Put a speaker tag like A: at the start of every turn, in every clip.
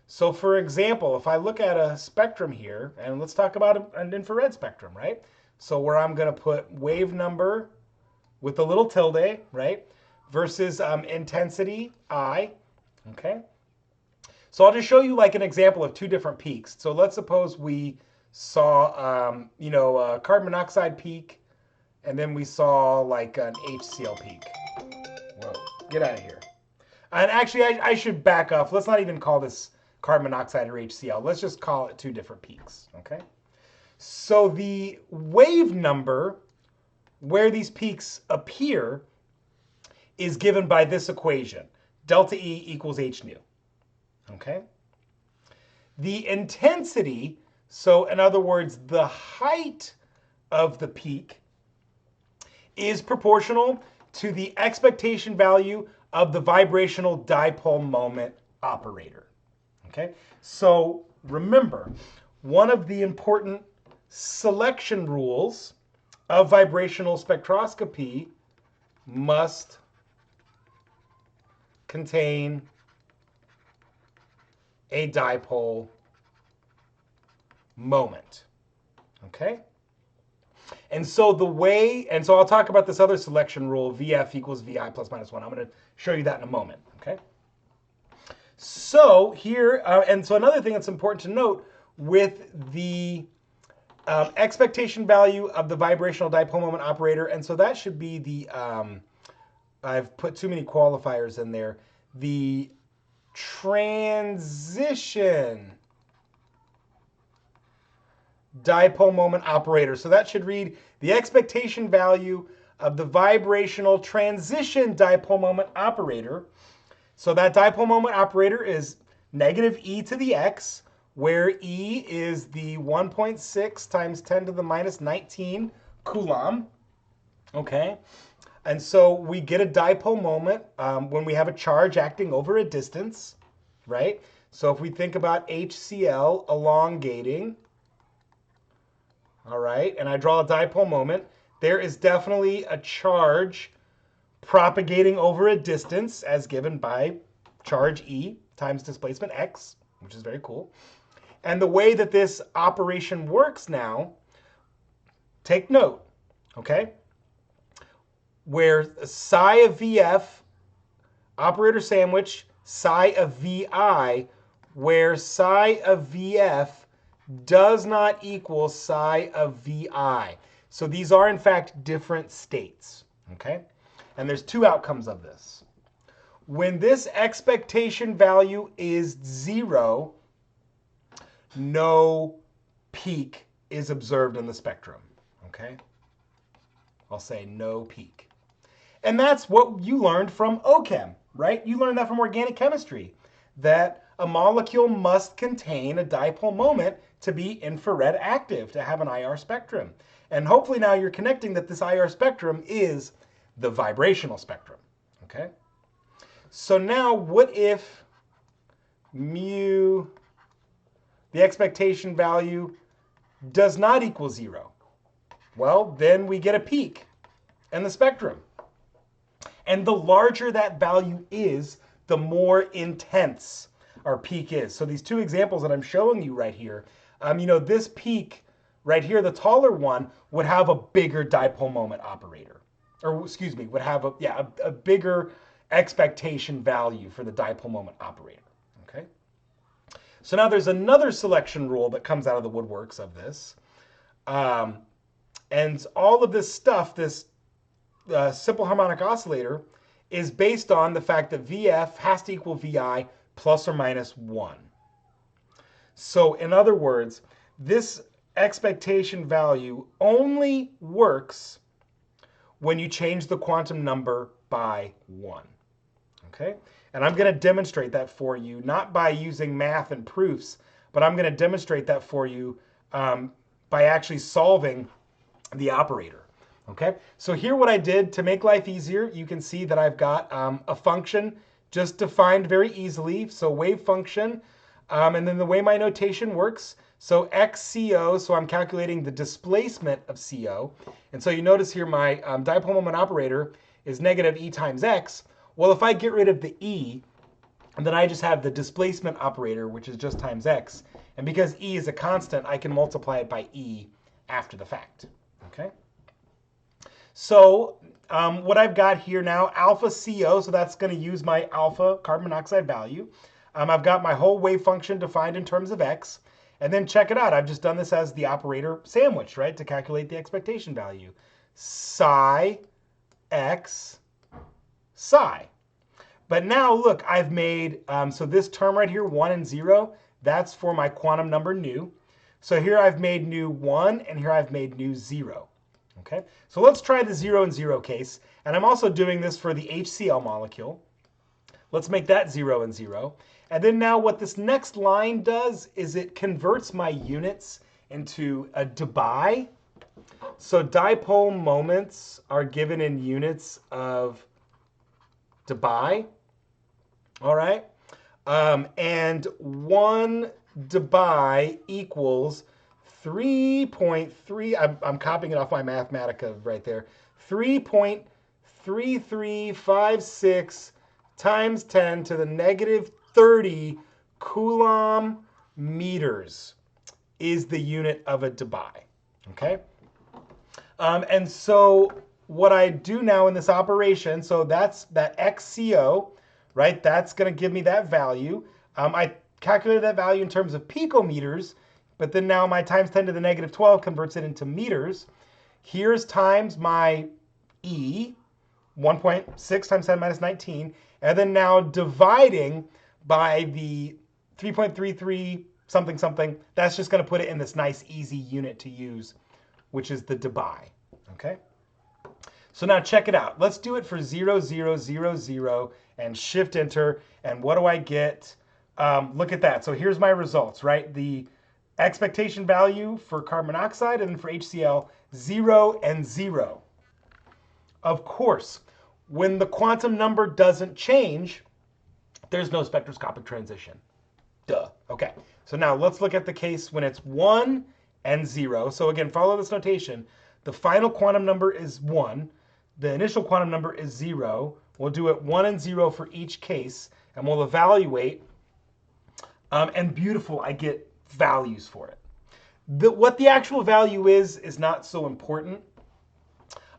A: So for example, if I look at a spectrum here, and let's talk about an infrared spectrum, right? So where I'm going to put wave number with a little tilde, right? Versus intensity, I, okay? So I'll just show you like an example of two different peaks. So let's suppose we saw, a carbon monoxide peak, and then we saw like an HCl peak. Whoa, get out of here. And actually, I should back off. Let's not even call this carbon monoxide or HCl. Let's just call it two different peaks, okay? So the wave number where these peaks appear is given by this equation. Delta E equals H nu, okay? The intensity, so in other words, the height of the peak is proportional to the expectation value of the vibrational dipole moment operator. Okay, so remember, one of the important selection rules of vibrational spectroscopy must contain a dipole moment. Okay? And so I'll talk about this other selection rule, VF equals VI plus minus 1. I'm going to show you that in a moment, okay? So here, and so another thing that's important to note with the expectation value of the vibrational dipole moment operator, and so that should be the, I've put too many qualifiers in there, the transition dipole moment operator. So that should read the expectation value of the vibrational transition dipole moment operator. So that dipole moment operator is negative e to the x, where e is the 1.6 times 10 to the minus 19 coulomb. Okay, and so we get a dipole moment when we have a charge acting over a distance, right? So if we think about HCl elongating, all right, and I draw a dipole moment, there is definitely a charge propagating over a distance as given by charge E times displacement x, which is very cool. And the way that this operation works now, take note, okay? Where psi of VF, operator sandwich, psi of VI, where psi of VF does not equal psi of VI. So these are in fact different states, okay? And there's two outcomes of this. When this expectation value is 0, no peak is observed in the spectrum, okay? I'll say no peak. And that's what you learned from OCHEM, right? You learned that from organic chemistry, that a molecule must contain a dipole moment to be infrared active, to have an IR spectrum. And hopefully now you're connecting that this IR spectrum is the vibrational spectrum, okay? So now what if mu, the expectation value, does not equal 0? Well, then we get a peak in the spectrum. And the larger that value is, the more intense our peak is. So these two examples that I'm showing you right here, this peak right here, the taller one, would have a bigger dipole moment operator. Or excuse me, would have a bigger expectation value for the dipole moment operator, okay? So now there's another selection rule that comes out of the woodworks of this. And all of this stuff, this simple harmonic oscillator, is based on the fact that VF has to equal VI plus or minus 1. So in other words, this expectation value only works when you change the quantum number by 1. Okay? And I'm going to demonstrate that for you, not by using math and proofs, but I'm going to demonstrate that for you by actually solving the operator. Okay? So here what I did to make life easier, you can see that I've got a function just defined very easily. So wave function, and then the way my notation works, so XCO, so I'm calculating the displacement of CO. And so you notice here my dipole moment operator is negative E times X. Well, if I get rid of the E, And then I just have the displacement operator, which is just times x. And because E is a constant, I can multiply it by E after the fact. Okay. So what I've got here now, alpha CO, so that's going to use my alpha carbon monoxide value. I've got my whole wave function defined in terms of x. And then check it out. I've just done this as the operator sandwich, right, to calculate the expectation value. Psi x psi. But now look, I've made, so this term right here, 1 and 0, that's for my quantum number nu. So here I've made nu 1, and here I've made nu 0. Okay, so let's try the 0 and 0 case. And I'm also doing this for the HCl molecule. Let's make that 0 and 0. And then now what this next line does is it converts my units into a dipole. So dipole moments are given in units of dipole. All right. And 1 dipole equals 3.3, I'm copying it off my Mathematica right there, 3.3356 times 10 to the negative 30 Coulomb meters is the unit of a dipole. Okay. And so what I do now in this operation, so that's that XCO, right? That's going to give me that value. I calculated that value in terms of picometers, but then now my times 10 to the negative 12 converts it into meters. Here's times my E, 1.6 times 10 minus 19, and then now dividing by the 3.33 something something. That's just going to put it in this nice easy unit to use, which is the dipole. Okay. So now check it out. Let's do it for 0, 0, 0, 0 and shift enter. And what do I get? Look at that. So here's my results, right? The expectation value for carbon monoxide and then for HCl, 0 and 0. Of course, when the quantum number doesn't change, there's no spectroscopic transition. Duh. Okay. So now let's look at the case when it's 1 and 0. So again, follow this notation. The final quantum number is 1. The initial quantum number is 0. We'll do it 1 and 0 for each case, and we'll evaluate. And beautiful, I get values for it. What the actual value is not so important.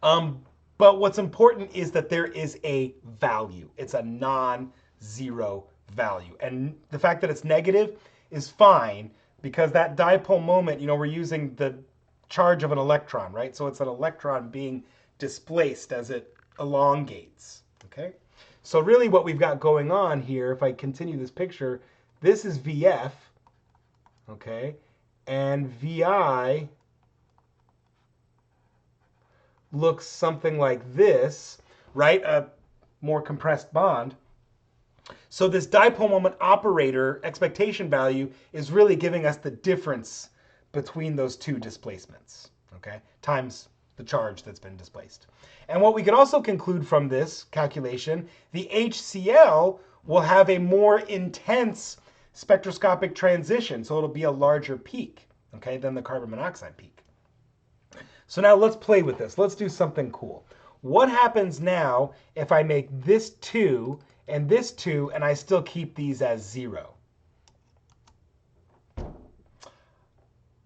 A: But what's important is that there is a value. It's a non-zero value. And the fact that it's negative is fine because that dipole moment, we're using the charge of an electron, right? So it's an electron being displaced as it elongates, okay? So really what we've got going on here, if I continue this picture, this is VF, okay? And VI looks something like this, right? A more compressed bond. So this dipole moment operator expectation value is really giving us the difference between those two displacements, okay? Times the charge that's been displaced. And what we can also conclude from this calculation, the HCl will have a more intense spectroscopic transition, so it'll be a larger peak, okay, than the carbon monoxide peak. So now let's play with this. Let's do something cool. What happens now if I make this 2 and this 2 and I still keep these as 0?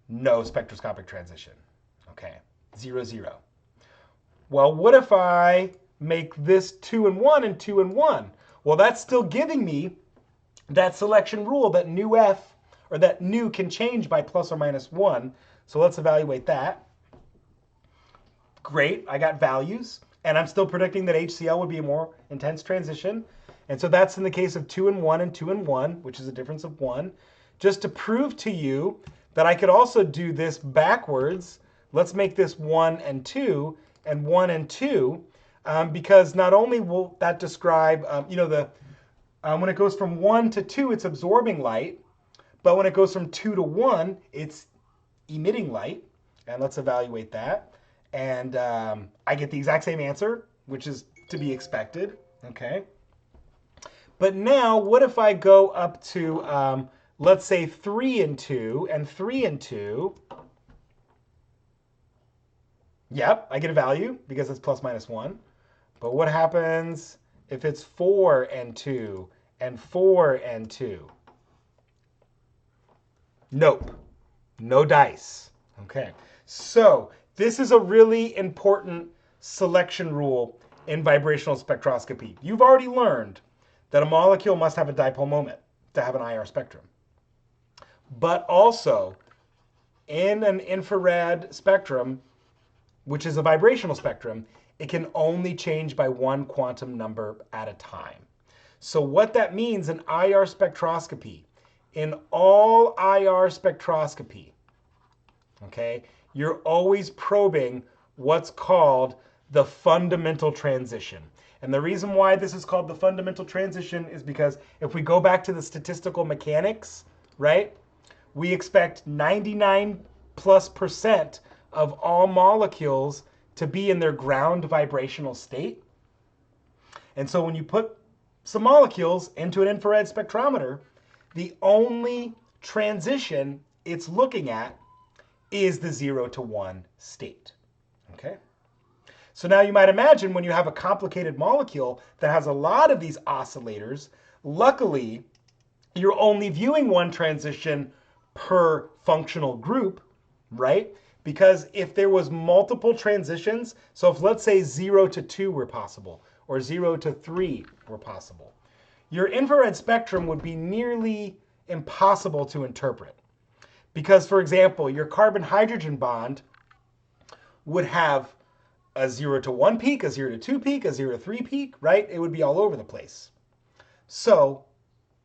A: No spectroscopic transition. Okay, 0, 0. Well, what if I make this 2 and 1 and 2 and 1? Well, that's still giving me that selection rule that nu f, or that nu can change by plus or minus 1. So let's evaluate that. Great, I got values, and I'm still predicting that HCl would be a more intense transition. And so that's in the case of 2 and 1 and 2 and 1, which is a difference of 1. Just to prove to you that I could also do this backwards, let's make this 1 and 2 and 1 and 2, because not only will that describe, when it goes from 1 to 2, it's absorbing light, but when it goes from 2 to 1, it's emitting light. And let's evaluate that. And I get the exact same answer, which is to be expected, okay? But now, what if I go up to, let's say 3 and 2 and 3 and 2? Yep, I get a value because it's plus minus 1. But what happens if it's 4 and 2 and 4 and 2. Nope, no dice. Okay, so this is a really important selection rule in vibrational spectroscopy. You've already learned that a molecule must have a dipole moment to have an IR spectrum. But also, in an infrared spectrum, which is a vibrational spectrum, it can only change by one quantum number at a time. So what that means in IR spectroscopy, in all IR spectroscopy, okay, you're always probing what's called the fundamental transition. And the reason why this is called the fundamental transition is because if we go back to the statistical mechanics, right, we expect 99+% of all molecules to be in their ground vibrational state. And so when you put some molecules into an infrared spectrometer, the only transition it's looking at is the 0 to 1 state. Okay? So now you might imagine when you have a complicated molecule that has a lot of these oscillators, luckily you're only viewing one transition per functional group, right? Because if there was multiple transitions, so if let's say 0 to 2 were possible, or 0 to 3 were possible, your infrared spectrum would be nearly impossible to interpret. Because, for example, your carbon-hydrogen bond would have a 0 to 1 peak, a 0 to 2 peak, a 0 to 3 peak, right? It would be all over the place. So,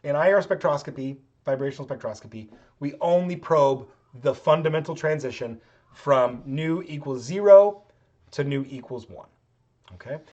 A: in IR spectroscopy, vibrational spectroscopy, we only probe the fundamental transition from nu equals 0 to nu equals 1, okay?